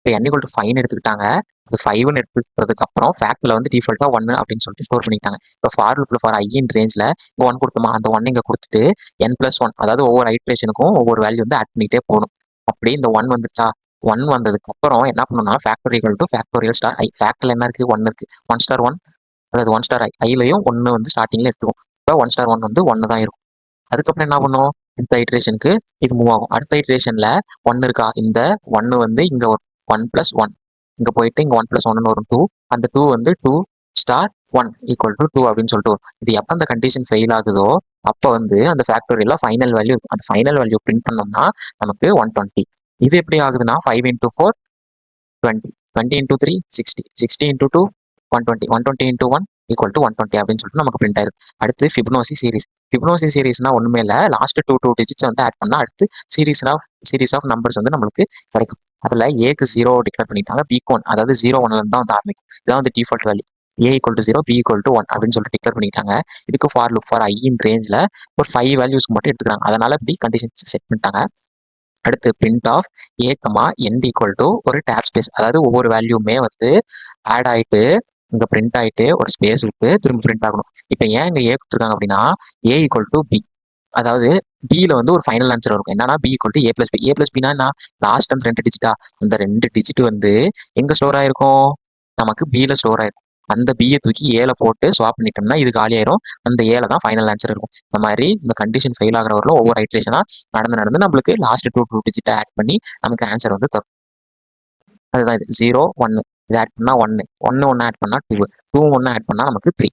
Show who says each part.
Speaker 1: இப்போ n equal to 5 எடுத்துக்கிட்டாங்க. அது 5ன்னு எடுத்துக்கிறதுக்கு அப்புறம் ஃபேக்ட்ல வந்து டிஃபால்ட்டா 1 அப்படின்னு சொல்லிட்டு ஸ்டோர் பண்ணிட்டாங்க. இப்போ ஃபார் லூப்ல ஃபார் i இன் ரேஞ்ச்ல இங்க 1 கொடுத்தோமா, அந்த 1 இங்க கொடுத்துட்டு n+1 அதாவது ஒவ்வொரு ஐட்ரேஷனுக்கும் ஒவ்வொரு வேல்யூ வந்து ஆட் பண்ணிட்டே போகணும். அப்படி இந்த 1 வந்துருச்சா, 1 வந்ததுக்கு அப்புறம் என்ன பண்ணணும்னா factor equal to factorial star i. ஃபேக்டர்ல என்ன இருக்கு, 1 இருக்கு. 1 ஸ்டார் 1 அதாவது 1 ஸ்டார் i ஐலையும் 1 வந்து ஸ்டார்டிங்ல எடுத்துக்கும். இப்போ 1 ஸ்டார் 1 வந்து 1 தான் இருக்கும். அதுக்கப்புறம் என்ன பண்ணும், அடுத்த ஐட்ரேஷனுக்கு இது மூவ் ஆகும். அடுத்த ஐட்ரேஷன்ல 1 இருக்கா, இந்த 1 வந்து இங்க ஒரு 1+1 இங்க போயிட்டு இங்க 1+1 வரும் 2. அந்த 2 வந்து 2 ஸ்டார் 1 ஈக்குவல் டு 2 அப்படின்னு சொல்லிட்டு வரும். இது எப்போ அந்த கண்டிஷன் ஃபெயில் ஆகுதோ அப்போ வந்து அந்த ஃபேக்டோரியல்ல ஃபைனல் வேல்யூ இருக்கும். அந்த ஃபைனல் வேல்யூ பிரிண்ட் பண்ணோம்னா நமக்கு 120. இது எப்படி ஆகுதுன்னா 5 × 4 20, 20 × 3 60, 60 × 2 120, 120 × 1 ஈக்குவல் டு 120 அப்படின்னு சொல்லிட்டு நமக்கு பிரிண்ட் ஆயிருக்கு. அடுத்து ஃபிபனோசி சீரிஸ். ஃபிபனோசி சீரிஸ்னா ஒண்ணுமே இல்லை, லாஸ்ட் 2 டிஜிட்ஸ் வந்து ஆட் பண்ணா அடுத்து சீரிஸ் ஆஃப் நம்பர்ஸ் வந்து நம்மளுக்கு கிடைக்கும். அதுல ஏக்கு 0 டிக்ளேர் பண்ணிட்டாங்க, பிக்கு 1 அதாவது 0 1ல இருந்து தான் வந்து ஆரம்பிக்கும். இதான் வந்து default value. a equal to 0, b equal to 1 அப்படின்னு சொல்லிட்டு டிக்ளேர் பண்ணிட்டாங்க. இதுக்கு ஃபார் லூப் ஃபார் i இன் ரேஞ்ச்ல ஒரு 5 வேல்யூஸ்க்கு மட்டும் எடுத்துக்கிறாங்க. அதனால இப்படி கண்டிஷன்ஸ் செட் பண்ணிட்டாங்க. அடுத்து print of a, n equal to ஒரு டேப் ஸ்பேஸ், அதாவது ஒவ்வொரு வேல்யூமே வந்து ஆட் ஆயிட்டு இங்க பிரிண்ட் ஆயிட்டு ஒரு ஸ்பேஸ் விட்டு திரும்ப பிரிண்ட் ஆகணும். இப்போ ஏன் இங்க ஏ கொடுத்துருக்காங்க அப்படின்னா a ஈக்குவல் டு b, அதாவது பில வந்து ஒரு ஃபைனல் ஆன்சர் இருக்கும். என்னன்னா b equal to a plus B. a plus பினா என்ன, லாஸ்ட் அந்த 2 டிஜிட்டா, அந்த 2 டிஜிட் வந்து எங்க ஸ்டோர் ஆயிருக்கும், நமக்கு பில ஸ்டோர் ஆயிருக்கும். அந்த பியை தூக்கி ஏல போட்டு ஸ்வாப் பண்ணிட்டோம்னா இது காலியாயிரும். அந்த ஏல தான் ஃபைனல் ஆன்சர் இருக்கும். இந்த மாதிரி இந்த கண்டிஷன் ஃபெயில் ஆகிற வரல ஒவ்வொரு ஐட்ரேஷனா நடந்து நம்மளுக்கு லாஸ்ட் 2 டிஜிட்டை ஆட் பண்ணி நமக்கு ஆன்சர் வந்து தரும். அதுதான் இது 0 1 இது ஆட் பண்ணா 1 1 ஆட் பண்ணா 2 1 ஆட் பண்ணா நமக்கு 3.